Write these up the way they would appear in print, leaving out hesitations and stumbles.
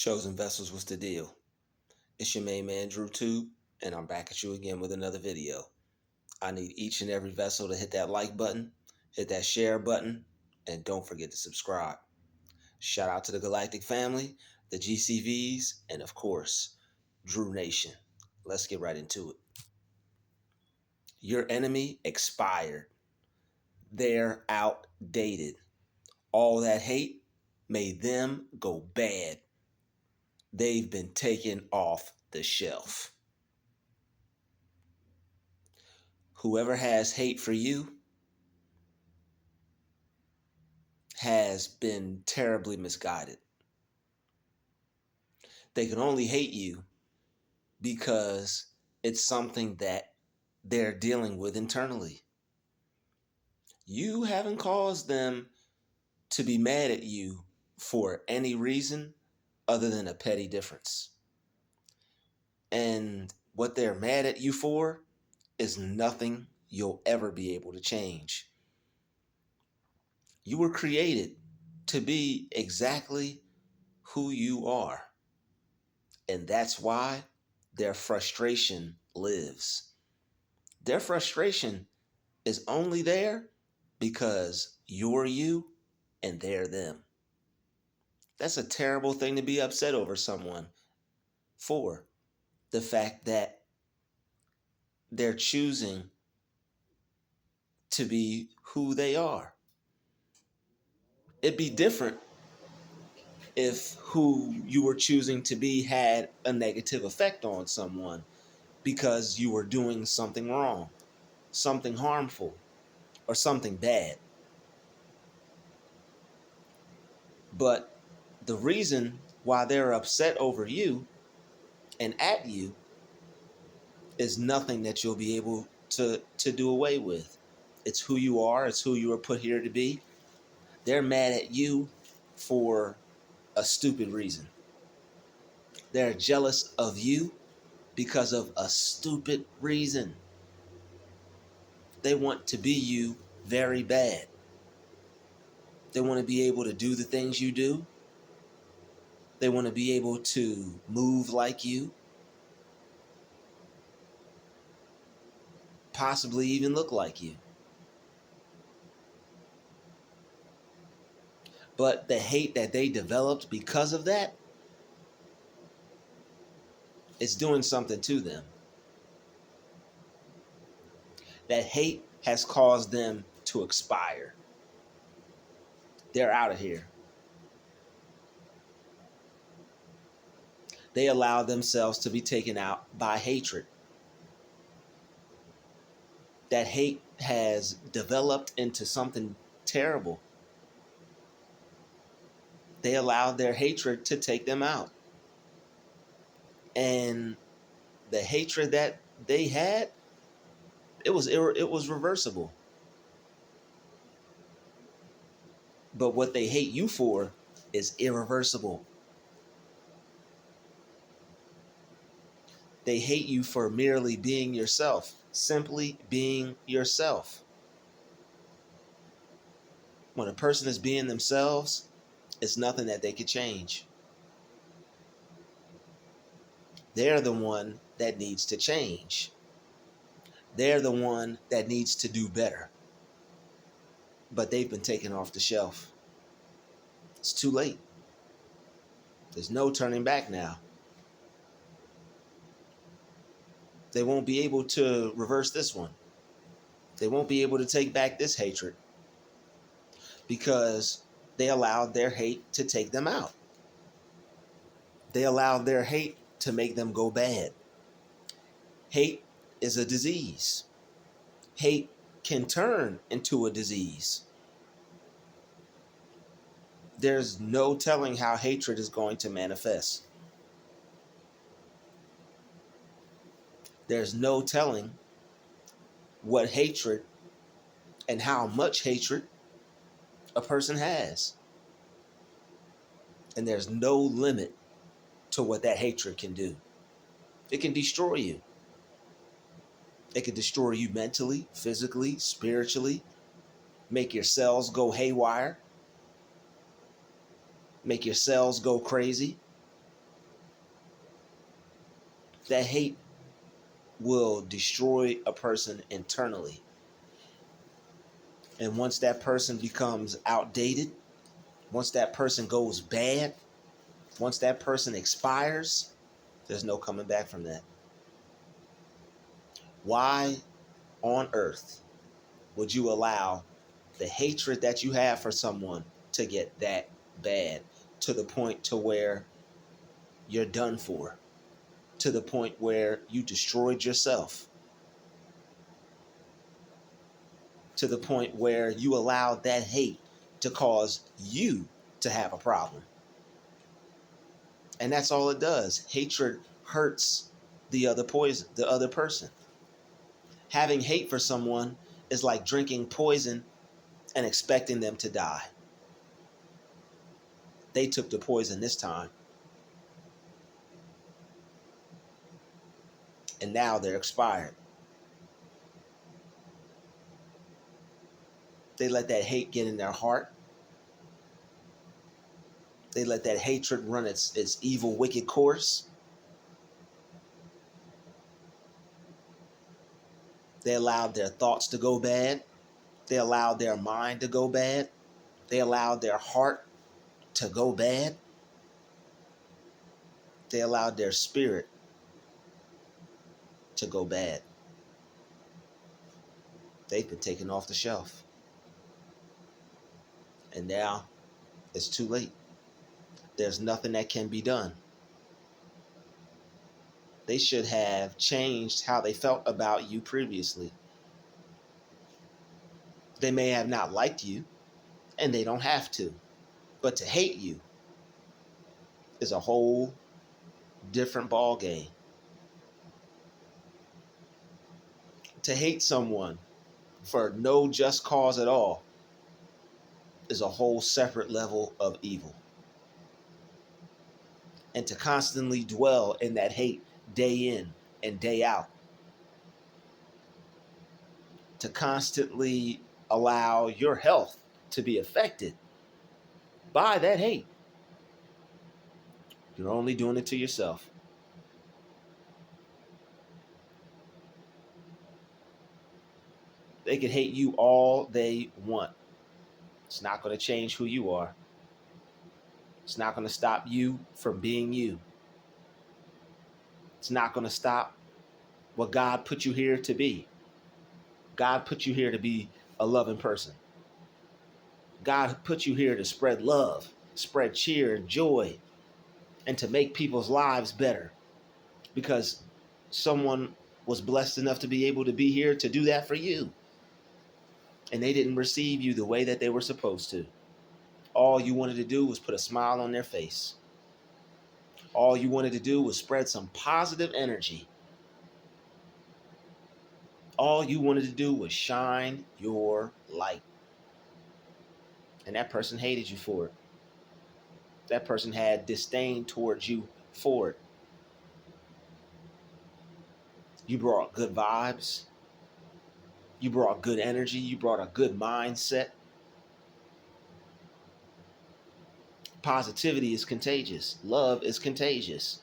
Chosen Vessels, what's the deal? It's your main man, Druuill, and I'm back at you again with another video. I need each and every vessel to hit that like button, hit that share button, and don't forget to subscribe. Shout out to the Galactic family, the GCVs, and of course, Drew Nation. Let's get right into it. Your enemy expired. They're outdated. All that hate made them go bad. They've been taken off the shelf. Whoever has hate for you has been terribly misguided. They can only hate you because it's something that they're dealing with internally. You haven't caused them to be mad at you for any reason other than a petty difference. And what they're mad at you for is nothing you'll ever be able to change. You were created to be exactly who you are. And that's why their frustration lives. Their frustration is only there because you're you and they're them. That's a terrible thing to be upset over someone for. The fact that they're choosing to be who they are. It'd be different if who you were choosing to be had a negative effect on someone because you were doing something wrong, something harmful, or something bad. But the reason why they're upset over you and at you is nothing that you'll be able to do away with. It's who you are. It's who you were put here to be. They're mad at you for a stupid reason. They're jealous of you because of a stupid reason. They want to be you very bad. They want to be able to do the things you do. They want to be able to move like you. Possibly even look like you. But the hate that they developed because of that is doing something to them. That hate has caused them to expire. They're out of here. They allow themselves to be taken out by hatred. That hate has developed into something terrible. They allowed their hatred to take them out. And the hatred that they had, it was reversible. But what they hate you for is irreversible. They hate you for merely being yourself, simply being yourself. When a person is being themselves, it's nothing that they could change. They're the one that needs to change. They're the one that needs to do better. But they've been taken off the shelf. It's too late. There's no turning back now. They won't be able to reverse this one. They won't be able to take back this hatred because they allowed their hate to take them out. They allowed their hate to make them go bad. Hate is a disease. Hate can turn into a disease. There's no telling how hatred is going to manifest. There's no telling what hatred and how much hatred a person has. And there's no limit to what that hatred can do. It can destroy you. It can destroy you mentally, physically, spiritually, make your cells go haywire, make your cells go crazy. That hate will destroy a person internally. And once that person becomes outdated, once that person goes bad, once that person expires, there's no coming back from that. Why on earth would you allow the hatred that you have for someone to get that bad, to the point to where you're done for, to the point where you destroyed yourself, to the point where you allowed that hate to cause you to have a problem? And that's all it does. Hatred hurts the other person. Having hate for someone is like drinking poison and expecting them to die. They took the poison this time, and now they're expired. They let that hate get in their heart. They let that hatred run its evil, wicked course. They allowed their thoughts to go bad. They allowed their mind to go bad. They allowed their heart to go bad. They allowed their spirit to go bad. They've been taken off the shelf. And now it's too late. There's nothing that can be done. They should have changed how they felt about you previously. They may have not liked you, and they don't have to. But to hate you is a whole different ball game. To hate someone for no just cause at all is a whole separate level of evil. And to constantly dwell in that hate day in and day out, to constantly allow your health to be affected by that hate, you're only doing it to yourself. They can hate you all they want. It's not going to change who you are. It's not going to stop you from being you. It's not going to stop what God put you here to be. God put you here to be a loving person. God put you here to spread love, spread cheer and joy, and to make people's lives better, because someone was blessed enough to be able to be here to do that for you. And they didn't receive you the way that they were supposed to. All you wanted to do was put a smile on their face. All you wanted to do was spread some positive energy. All you wanted to do was shine your light. And that person hated you for it. That person had disdain towards you for it. You brought good vibes. You brought good energy. You brought a good mindset. Positivity is contagious. Love is contagious.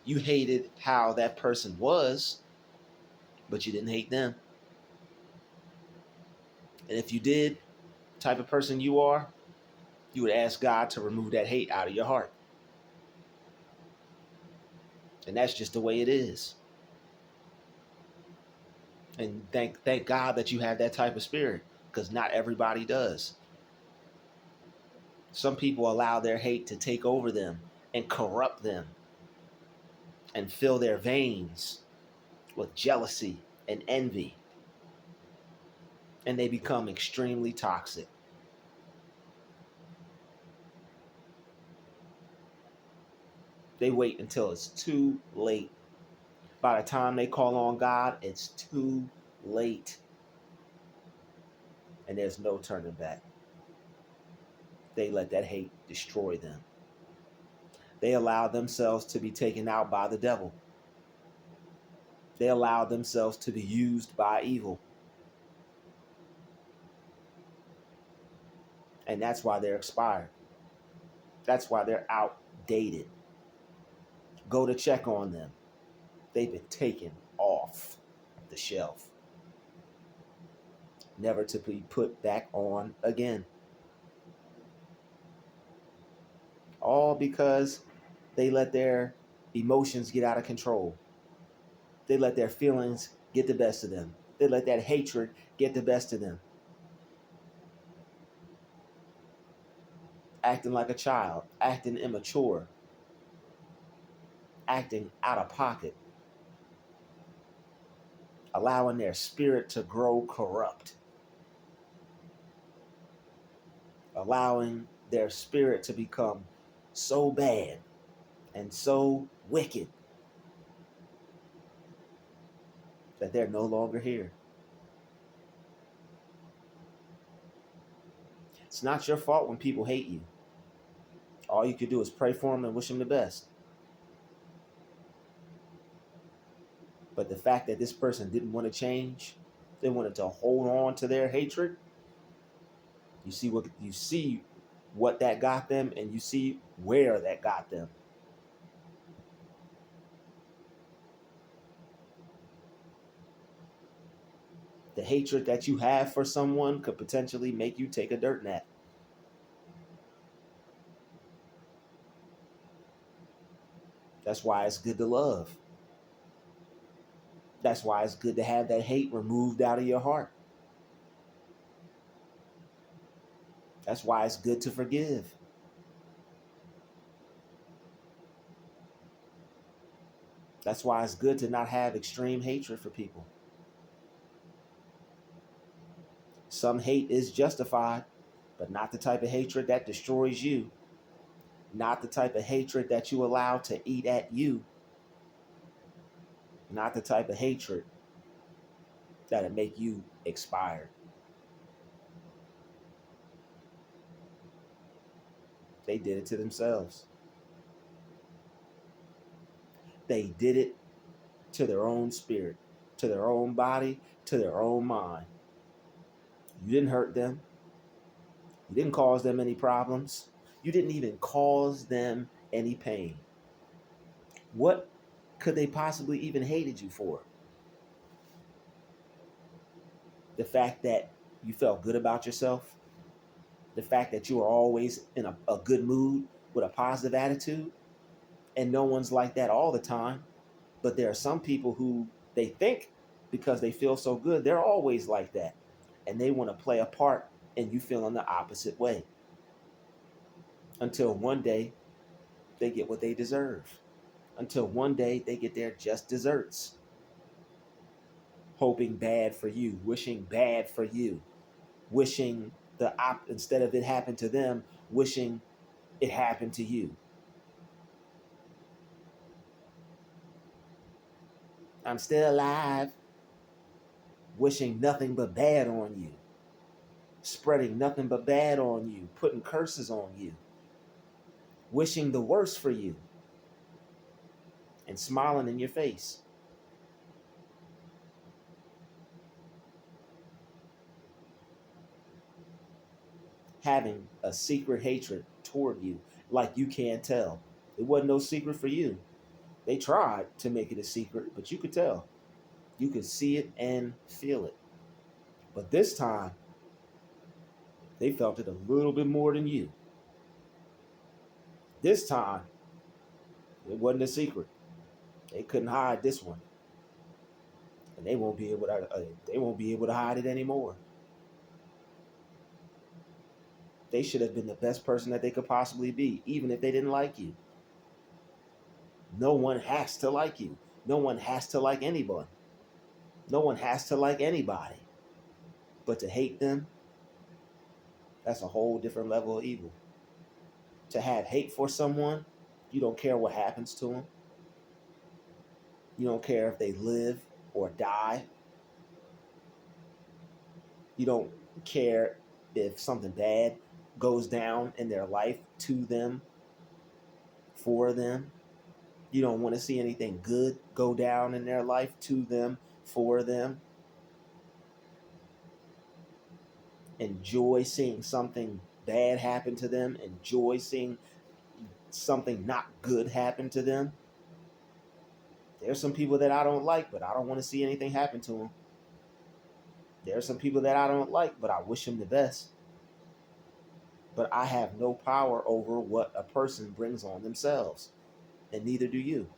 You hated how that person was, but you didn't hate them. And if you did, the type of person you are, you would ask God to remove that hate out of your heart. And that's just the way it is. And thank God that you have that type of spirit, because not everybody does. Some people allow their hate to take over them and corrupt them and fill their veins with jealousy and envy. And they become extremely toxic. They wait until it's too late. By the time they call on God, it's too late. And there's no turning back. They let that hate destroy them. They allow themselves to be taken out by the devil. They allow themselves to be used by evil. And that's why they're expired. That's why they're outdated. Go to check on them. They've been taken off the shelf, never to be put back on again. All because they let their emotions get out of control. They let their feelings get the best of them. They let that hatred get the best of them. Acting like a child, acting immature, acting out of pocket, allowing their spirit to grow corrupt, allowing their spirit to become so bad and so wicked that they're no longer here. It's not your fault when people hate you. All you can do is pray for them and wish them the best. But the fact that this person didn't want to change, they wanted to hold on to their hatred, you see what that got them, and you see where that got them. The hatred that you have for someone could potentially make you take a dirt nap. That's why it's good to love. That's why it's good to have that hate removed out of your heart. That's why it's good to forgive. That's why it's good to not have extreme hatred for people. Some hate is justified, but not the type of hatred that destroys you. Not the type of hatred that you allow to eat at you. Not the type of hatred that'll make you expired. They did it to themselves. They did it to their own spirit, to their own body, to their own mind. You didn't hurt them. You didn't cause them any problems. You didn't even cause them any pain. What could they possibly even hated you for? The fact that you felt good about yourself, the fact that you were always in a good mood with a positive attitude, and no one's like that all the time. But there are some people who they think because they feel so good, they're always like that. And they want to play a part in you feeling the opposite way. Until one day they get what they deserve. Until one day they get their just desserts. Hoping bad for you, wishing bad for you, wishing instead of it happened to them, wishing it happened to you. I'm still alive, wishing nothing but bad on you, spreading nothing but bad on you, putting curses on you, wishing the worst for you, and smiling in your face. Having a secret hatred toward you, like you can't tell. It wasn't no secret for you. They tried to make it a secret, but you could tell. You could see it and feel it. But this time, they felt it a little bit more than you. This time, it wasn't a secret. They couldn't hide this one, and they won't be able to. They won't be able to hide it anymore. They should have been the best person that they could possibly be, even if they didn't like you. No one has to like you. No one has to like anyone. No one has to like anybody. But to hate them, that's a whole different level of evil. To have hate for someone, you don't care what happens to them. You don't care if they live or die. You don't care if something bad goes down in their life to them, for them. You don't want to see anything good go down in their life to them, for them. Enjoy seeing something bad happen to them, enjoy seeing something not good happen to them. There's some people that I don't like, but I don't want to see anything happen to them. There's some people that I don't like, but I wish them the best. But I have no power over what a person brings on themselves, and neither do you.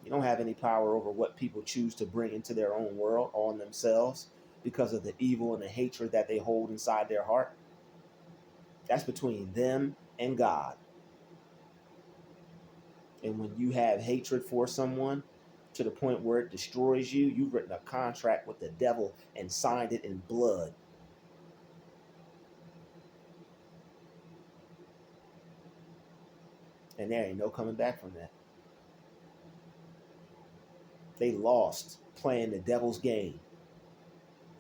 You don't have any power over what people choose to bring into their own world on themselves because of the evil and the hatred that they hold inside their heart. That's between them and God. And when you have hatred for someone to the point where it destroys you, you've written a contract with the devil and signed it in blood. And there ain't no coming back from that. They lost playing the devil's game.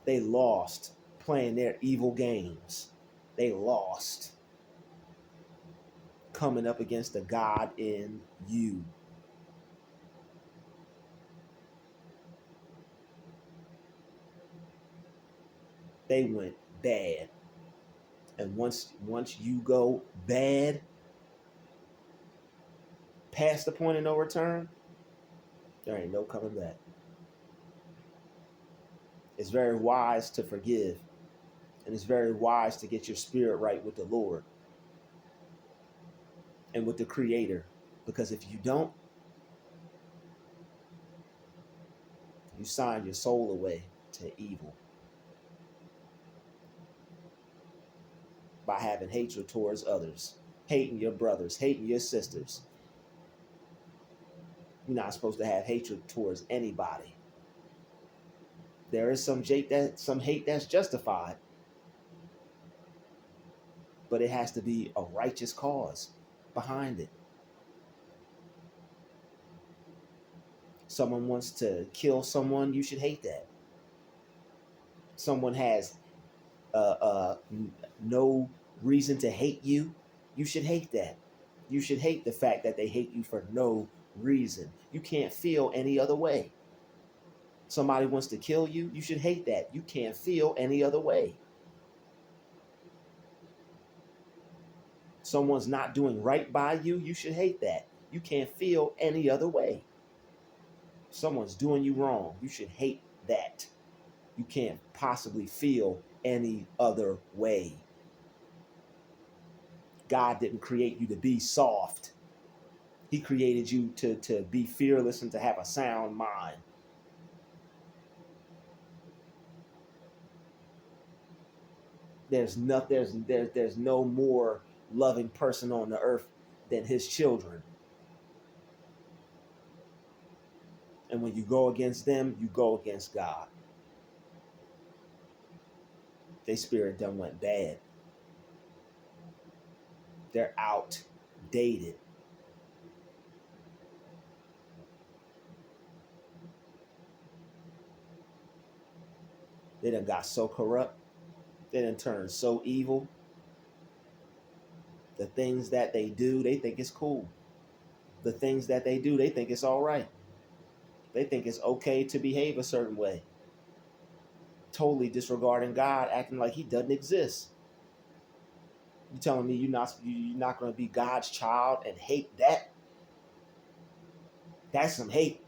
They lost playing their evil games. They lost coming up against the God in you. They went bad. And once you go bad, past the point of no return, there ain't no coming back. It's very wise to forgive. And it's very wise to get your spirit right with the Lord and with the Creator. Because if you don't, you sign your soul away to evil by having hatred towards others, hating your brothers, hating your sisters. You're not supposed to have hatred towards anybody. There is some hate that's justified, but it has to be a righteous cause behind it. Someone wants to kill someone, you should hate that. Someone has no reason to hate you, you should hate that. You should hate the fact that they hate you for no reason. You can't feel any other way. Somebody wants to kill you, you should hate that. You can't feel any other way. Someone's not doing right by you, you should hate that. You can't feel any other way. Someone's doing you wrong, you should hate that. You can't possibly feel any other way. God didn't create you to be soft. He created you to be fearless and to have a sound mind. There's no more loving person on the earth than his children. And when you go against them, you go against God. Their spirit done went bad. They're outdated. They done got so corrupt. They done turned so evil. The things that they do, they think it's cool. The things that they do, they think it's all right. They think it's okay to behave a certain way. Totally disregarding God, acting like he doesn't exist. You telling me you're not going to be God's child and hate that? That's some hate.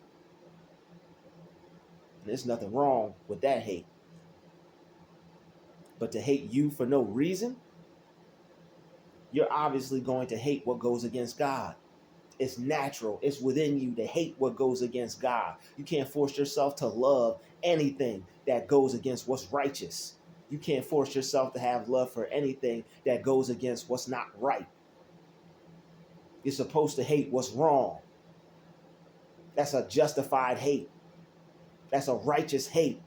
And there's nothing wrong with that hate. But to hate you for no reason, you're obviously going to hate what goes against God. It's natural. It's within you to hate what goes against God. You can't force yourself to love anything that goes against what's righteous. You can't force yourself to have love for anything that goes against what's not right. You're supposed to hate what's wrong. That's a justified hate. That's a righteous hate.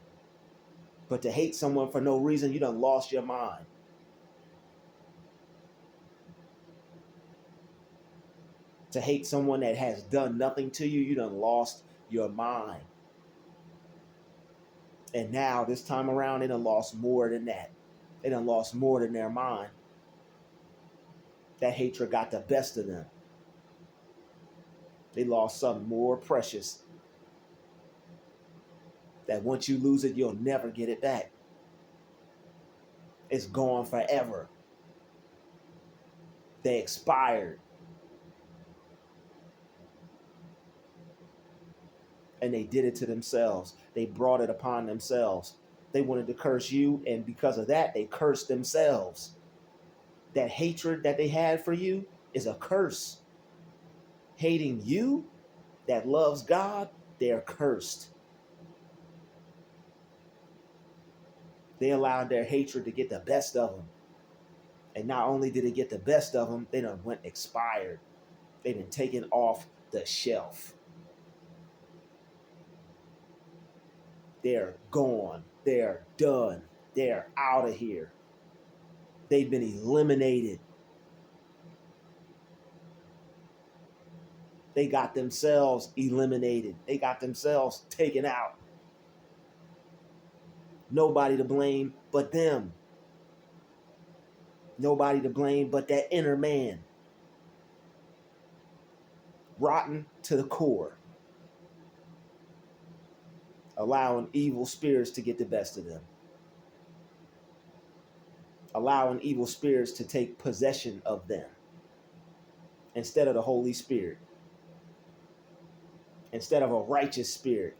But to hate someone for no reason, you done lost your mind. To hate someone that has done nothing to you, you done lost your mind. And now, this time around, they done lost more than that. They done lost more than their mind. That hatred got the best of them. They lost something more precious that once you lose it, you'll never get it back. It's gone forever. They expired. And they did it to themselves. They brought it upon themselves. They wanted to curse you, and because of that, they cursed themselves. That hatred that they had for you is a curse. Hating you that loves God, they're cursed. They allowed their hatred to get the best of them. And not only did it get the best of them, they done went expired. They've been taken off the shelf. They're gone. They're done. They're out of here. They've been eliminated. They got themselves eliminated. They got themselves taken out. Nobody to blame but them. Nobody to blame but that inner man. Rotten to the core. Allowing evil spirits to get the best of them. Allowing evil spirits to take possession of them. Instead of the Holy Spirit. Instead of a righteous spirit.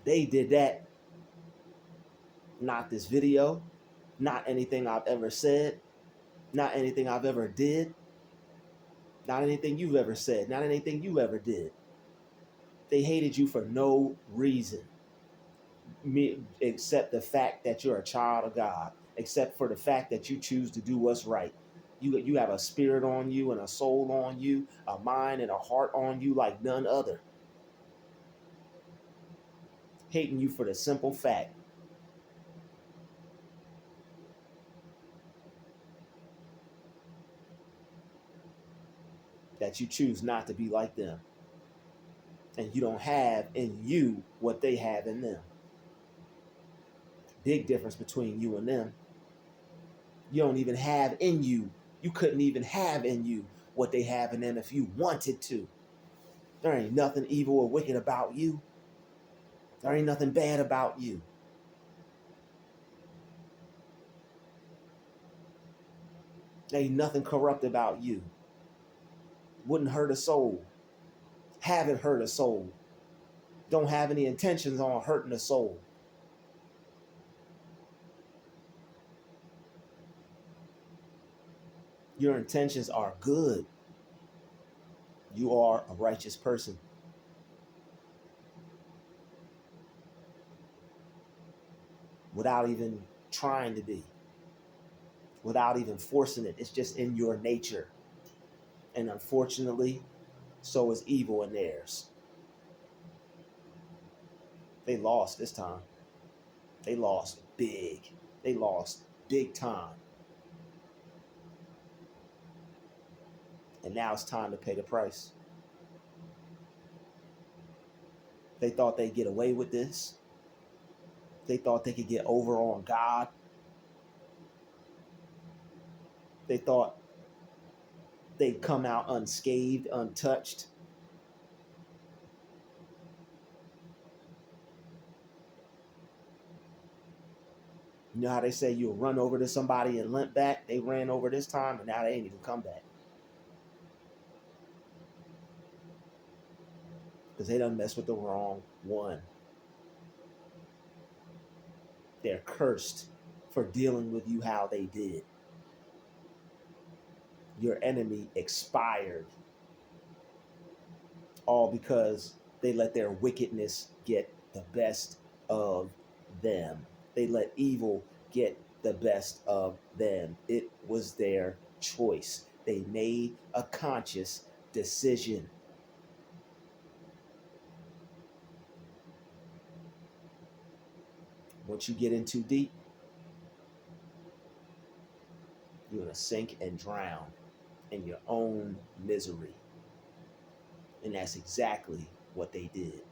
They did that. Not this video. Not anything I've ever said. Not anything I've ever did. Not anything you've ever said. Not anything you ever did. They hated you for no reason. Except the fact that you're a child of God. Except for the fact that you choose to do what's right. You have a spirit on you and a soul on you. A mind and a heart on you like none other. Hating you for the simple fact that you choose not to be like them. And you don't have in you what they have in them. Big difference between you and them. You don't even have in you. You couldn't even have in you what they have in them if you wanted to. There ain't nothing evil or wicked about you. There ain't nothing bad about you. There ain't nothing corrupt about you. Wouldn't hurt a soul. Haven't hurt a soul. Don't have any intentions on hurting a soul. Your intentions are good. You are a righteous person. Without even trying to be. Without even forcing it. It's just in your nature. And unfortunately, so is evil in theirs. They lost this time. They lost big. They lost big time. And now it's time to pay the price. They thought they'd get away with this. They thought they could get over on God. They thought they'd come out unscathed, untouched. You know how they say you'll run over to somebody and limp back? They ran over this time and now they ain't even come back. Because they done messed with the wrong one. They're cursed for dealing with you how they did. Your enemy expired. All because they let their wickedness get the best of them. They let evil get the best of them. It was their choice. They made a conscious decision. Once you get in too deep, you're going to sink and drown in your own misery. And that's exactly what they did.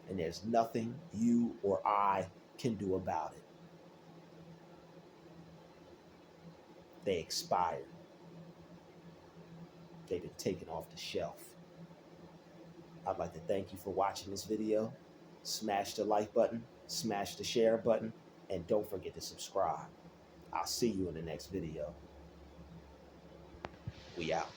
And there's nothing you or I can do about it. They expired. They've been taken off the shelf. I'd like to thank you for watching this video. Smash the like button, smash the share button, and don't forget to subscribe. I'll see you in the next video. We out.